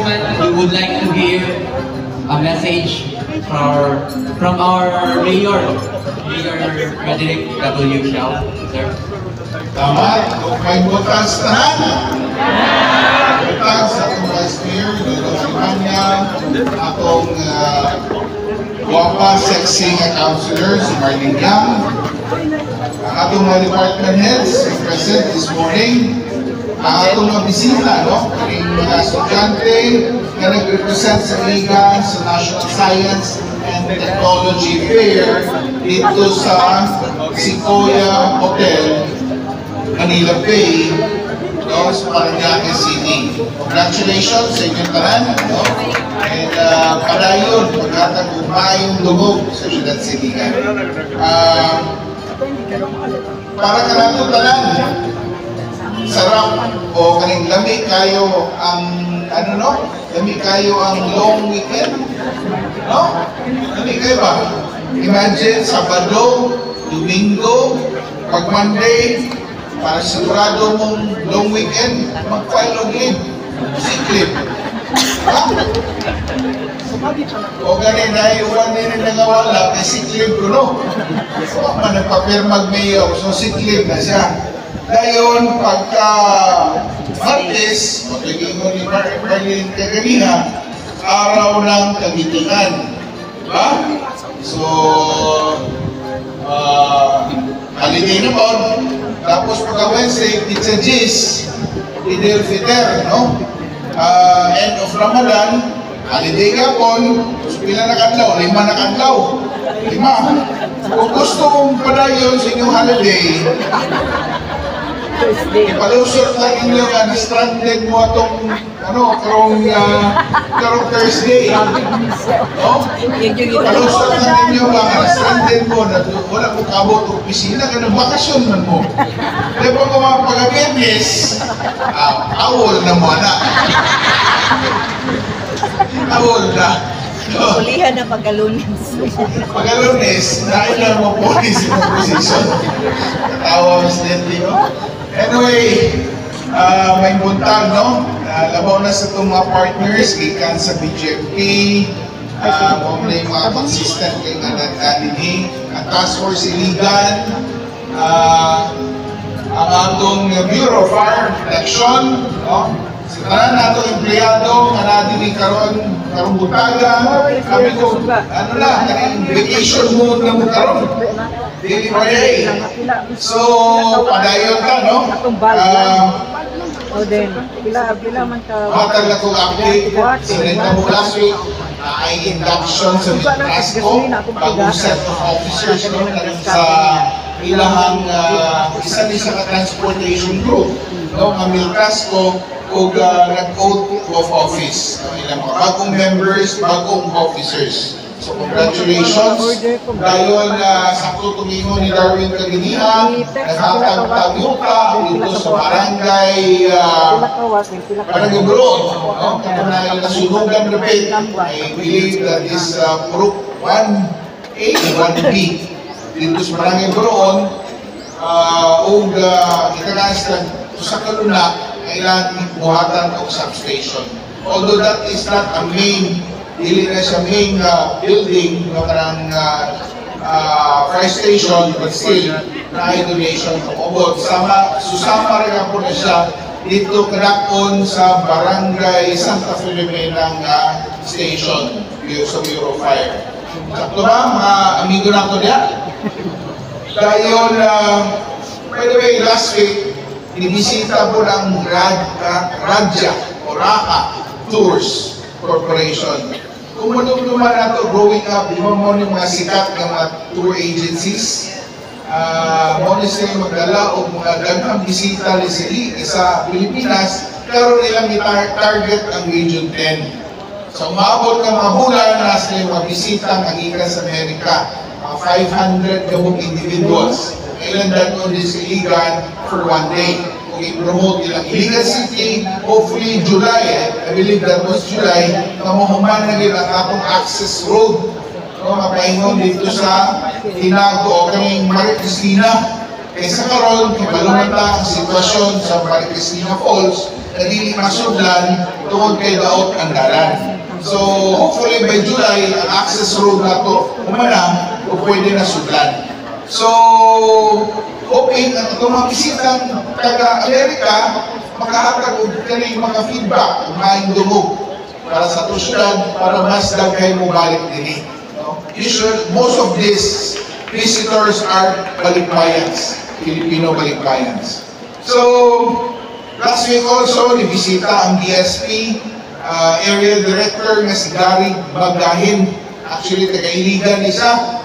we would like to give a message from our Mayor Frederick W. Shell, sir. Tama, may butas tanan. Butas sa atong Vice Mayor, Dr. Simanya, atong guwapa, sexy nga councilor, si Marlene Yang, ang atong mga department heads, present this morning, ang atong mga bisita, no? Karing mga estudyante na nag-represent sa IGAN sa National Science and Technology Fair dito sa Sequoia Hotel, Manila Bay, no, sa Paranaque City. Congratulations sa inyong tanan, no? And padayon, pagkatag umayong lugog sa Ciudad City. Para ka natin tanan, sarap o kaning lami kayo ang ano, no? Lami kayo ang long weekend, no? Lami kayo ba? Imagine, Sabado, Domingo, pag Monday, para sigurado mong long weekend, mag-file login, sick leave. O ganin na iwan din na nga wala, may sick leave ko, no? So, nagpapirmag mayo, so sick leave na siya. Dayon, pagka Martes, magiging mo ni Marlene kaganiha, araw ng kagitikan. Diba? So, holiday na po. Tapos pagka Wednesday, Pizza G's, Idil Fitr, no? End of Ramadan, holiday ka po. So, pila na kadlaw? 5 na kadlaw. 5. Kung gusto mong padayon sa inyong holiday, ipalusot lang inyo nga na-stranded mo itong karong Thursday. No? Ipalusot lang inyo nga na-stranded mo na wala mo kabot o opisina ka ng bakasyon man mo. Kaya pag mga pag-Biyernes, awol na mo na. Awol na. Ulihan na pag-Lunes. Pag-Lunes, dahil lang mo po sa position. Katawa, Ms. Letty, no? Anyway, may buntag, no? Labaw na sa itong mga partners, gikan sa BGMP, mga mga consistent kay Nanadini, ang Task Force Iligan, ang atong Bureau of Fire Protection, no? Sa tanan nato empleyado, Nanadini karong butaga, sabi ko, ano na, vacation mode na mo karon. Dili pa yay. So, padayon ka, no? O din, pila man ka. Matag na kong update, sinenta mo last week, ay induction sa Miltrasco, bagong set of officers no, sa ilahang isa din sa transportation group, no? Ang Miltrasco, o nag-oath of office. Ilang mga bagong members, bagong officers. So congratulations. Dayon sakto tumingon ni Darwin Kaginiha, naghatag yuta dito sa barangay Barangay-Buron. Kaya na nasunugan na pit. I believe that is Group 1A, 1B. Dito sa Barangay-Buron, o ikanas lang sa kaluna, kailangan buhatan o substation. Although that is not a main, dili na siya main building na parang fire station, but still na donation ng ubod. Susama rin ako na siya dito kadakon sa Barangay Santa Filomena station sa Bureau of Fire. Sakto ba, mga amigo na ako niya? Dayon, by the way, last week, inibisita po ng Radja o Raka Tours Corporation. Kung manumduman na ito, growing up, di ba mo yung mga sikat ng mga tour agencies, mo na sila magdala o mga daghang bisita sa Pilipinas, karoon nilang target ang Region 10. So umabot ng mga bulan na sila mga bisita ng ikan sa Amerika, mga 500 gabong individuals. Kailan danon din sa Iligan for 1 day. Kung i-promote nilang Iligan City, hopefully July, I believe that was July, mamuhuman na nila ang atong access road. Mapaingon dito sa Tinago o kaming Maria Cristina. Kaysa karon, kibalunan lang ang sitwasyon sa Maria Cristina Falls. na dili masudlan tungod kay daot ang dalan. So hopefully by July ang access road na to umana o pwede na sudlan. So hoping ang itong mga bisitang taga-Amerika makahatag og kaning mga feedback, mga indungog para sa tusyudad para mas daghay mo balik dinhi. No? Usually, most of these visitors are balikbayans, Filipino balikbayans. So, last week also, nibisita ang DSP area director nga si Gary Bagahin. Actually, taga-iligan isa.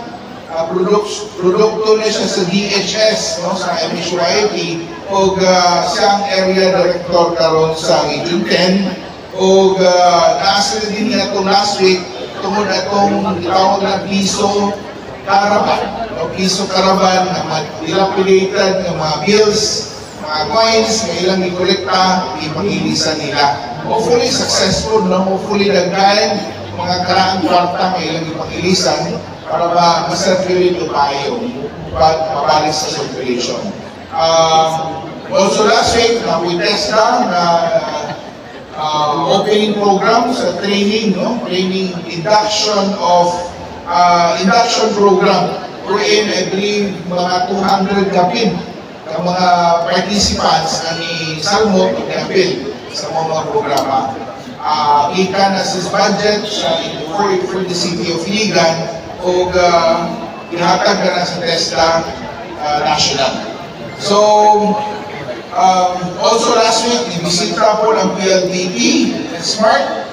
Produkto na siya sa DHS, no, sa MSYP, o siyang area director karon sa Region 10. O naasa din niya itong last week, tungod itong tawag na piso caravan. O piso caravan na mga dilapidated ng mga bills, mga coins, na ilang ikolekta, ipagilisan nila. Hopefully successful, no? Hopefully nagkain mga karaang kwarta na ilang ipagilisan para ma-circulate o payo, mabalik sa circulation. Also last week, we test na opening program sa training, no? Training induction program. Wherein, I believe, mga 200 kapin ang mga participants ni Salmo kapil sa mga programa. Ika na sa budget for the city of Iligan o ihatag na sa TESDA national. So, also last week, ibisita po ng PLDT and SMART.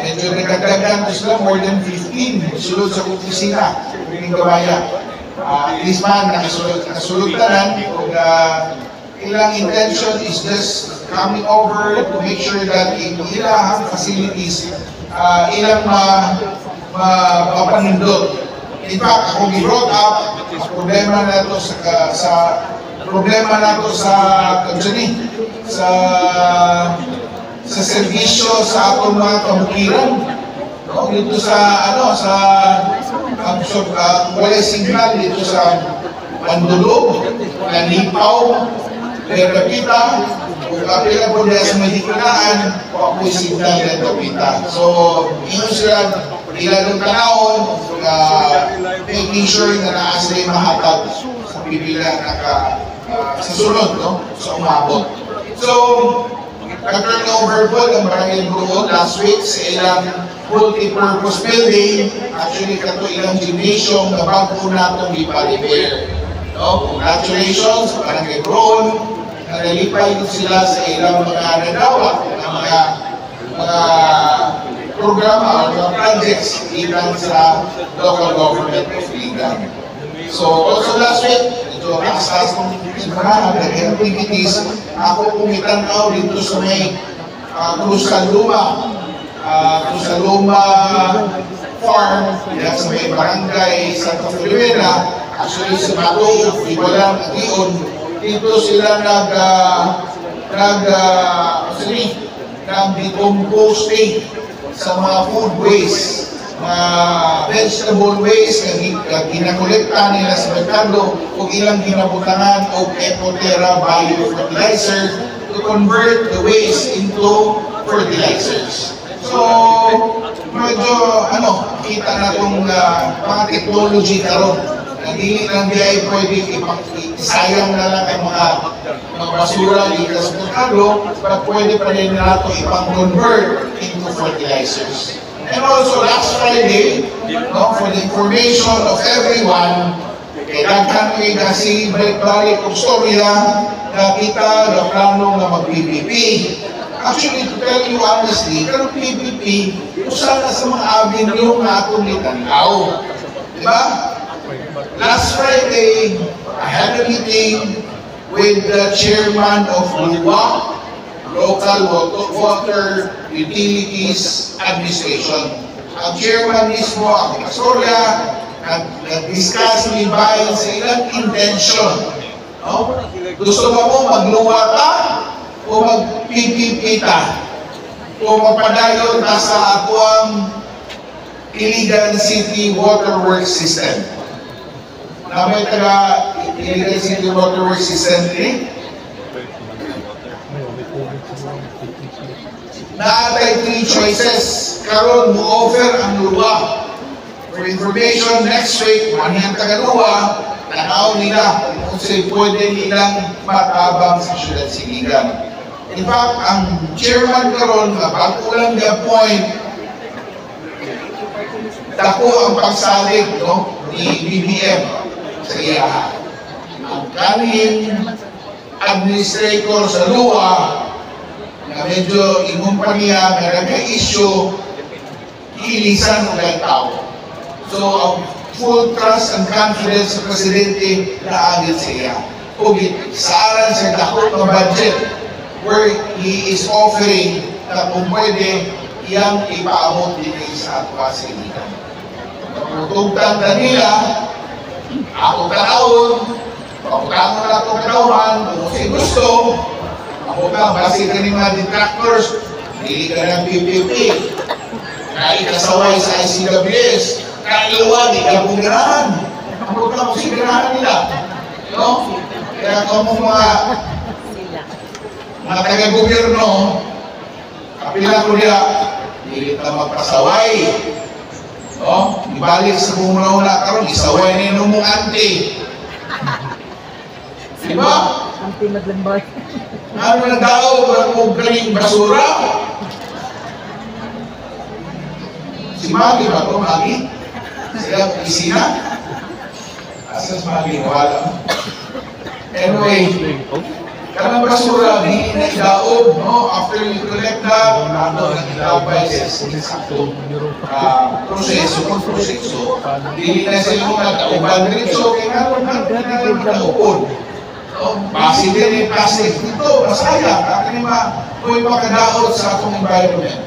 Medyo nagdagdagan po sila, more than 15 sulod sa opisina, piling gabaya. At least man, nakasulod tanan, kung ilang intention is just coming over to make sure that ilang facilities ilang mapanindot. In fact, ako gi-brought up problema na to sa serbisyo sa atong mga kabukiran. No? Dito sa wala signal dito sa Mandulog, Nanipaw, Lerapita, kung kapila po dahil sa Mahikulaan, kung ako'y signal ng Tapita. So, yun sila ilang kanawon, making sure na naasa yung mahatag sa pipila sa sunod, no? Sa umabot. So, nag-turnover po ng Barangay Bruod last week sa ilang multi-purpose building. Actually, kato ilang gymnasium na bago natong ipa-repair. No? Congratulations sa Barangay Bruod. Nalipay sila sa ilang mga nagawa ng mga programa o mga projects ilang sa local government of Iligan. So, also last week, ito nakasas kong mga activities. Ako pumitanaw dito sa may Cruzaluma farm, yan sa may barangay Santa Filomena. Actually, sa Bato, iwalang iyon. Dito sila nag-decomposting sa mga food waste, mga vegetable waste na ginakolekta nila sa merkado o ilang ginabutangan o Ecoterra biofertilizer to convert the waste into fertilizers. So, medyo, kita na itong mga technology karon. Hindi lang ay pwede isayang na lang ang mga basura dito sa merkado, but pwede pa rin na ito ipang-convert into fertilizers. And also last Friday, for the information of everyone, daghan ko kasi balik-balik og storya na kita na plano na mag-PPP. Actually, to tell you honestly, pero PPP, usala sa mga avenue na atong nitanaw. Diba? Last Friday, I had a meeting with the chairman of LUWA, Local Water Utilities Administration. Ang chairman mismo, ang Pastorya, nag-discuss ni Bayan sa ilang intention. No? Gusto mo magluwa ka o mag-PPP ta? O magpadayon ta sa akwang Iligan City Water Works System. Na may taga Iligan City Water Works System naatay 3 choices. Karon mo offer ang luwa. For information, next week, maniyang tagaluwa, tanaw nila kung sa'yo pwede nilang matabang sa syudad Siligan. In fact, ang chairman karon nga bago lang i-appoint, dako ang pagsalig ni BBM sa iya. Ang kaning administrator sa luwa na medyo ingumpanya nga nag-issue, iilisan ng ilang tao. So, ang full trust and confidence sa Presidente na agad sa iya. Kung saaran sa dako ng budget where he is offering na kung pwede iyang ipaamot din sa atwa sa ilikan. Tutugtan na nila, ako tanawon, paputangon na itong kanawan, kung si gusto, ako ka, basi ka ng mga detractors, hindi ka ng PPP, kahit kasaway sa ICWS, kahit luwa, di ka pumirahan. Ako ka, pusigirahan nila. No? Kaya kung mga taga-gobyerno, kapila ko niya, hindi ka magpasaway. No? Ibalik sa bumuna-una karon, isaway na yung mong ante. Diba? Ante maglambay. Ano na daw, kung galing basura? Si Maggie ba ito, Maggie? Sila opisina? Asas Maggie, wala. Anyway, kanang basura, hindi na idaog, no? After you collect that, ano na ilabay sa saktong proseso. Hindi na sila mga kauban diretso, kaya nga naupod. Basi din yung plastic dito, masaya. Kaya may makadaot sa atong environment.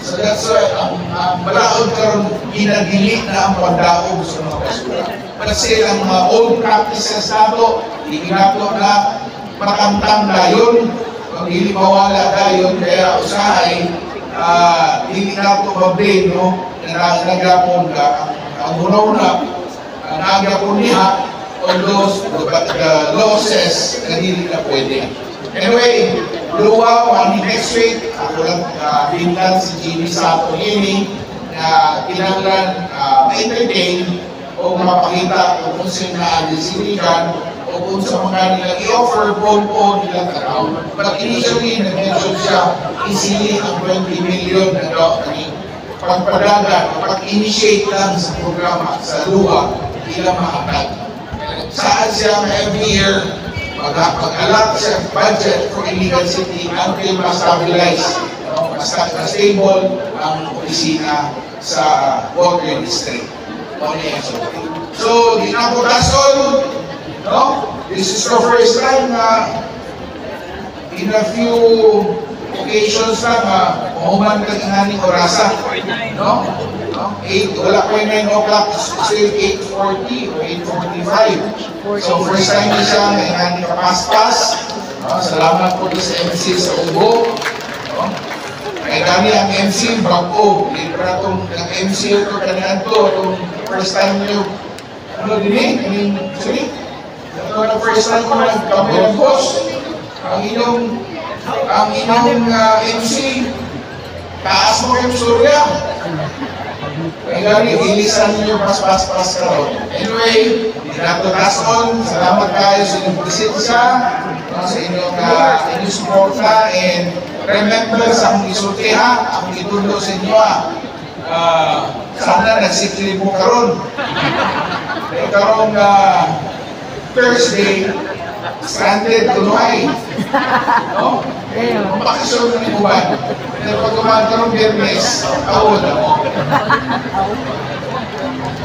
So that's why, ang balaod karon ginagili na ang pagdaog sa mga basura. Kasi ang mga old practices nato, iginato na makantang dayon, kung hindi mawala dayon, kaya usahay, hindi na ito mablame, no? Nagapon ka, ang una-una, nagapon niya, on those losses na hindi na pwede. Anyway, luwa, next week, ako lang binlan si Jimmy Sato Ini na kinanglan ma-entertain o mapakita kung sino na sinigan o kung sa mga nilang i-offer po nilang taraw. But initially, nag-mention siya, isili ang 20 million na daw pagpadagan, pag-initiate lang sa programa sa luwa, ilang mahatag. Saan siya every year, mag-allot siya budget for illegal city until ma-stabilize, ma-stable ang opisina sa water district. So, di na po tasol, no? This is the first time na in a few occasions na mahuman ka ng orasa, no? 8, wala ko yung 9 o'clock, still 8:40 or 8:45. So first time na siya, may nani kapaspas. Salamat po sa MC sa Ubo. Kaya gani ang MC, bago. Libra itong MC ito, kanyan to, itong first time nyo. Ano din eh? Sorry? Ito na first time ko nagkamay ng boss. Ang inyong MC, taas mo yung surya. Kaya gani, ilisan nyo pas-pas-pas ka ron. Anyway, Dr. Tasson, salamat kayo sa inyong presensya, sa inyong suporta, and remember sa akong isulti ha, akong itulo sa inyo ha. Sana nagsikli mo karon. Kaya karong Thursday, stranded tuloy. No? Pakisyon na ni Buban. Pero pag kumahan karong Biyernes, awod ako.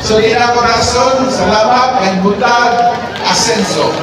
So, di na ako rason, salamat, and butag, asenso.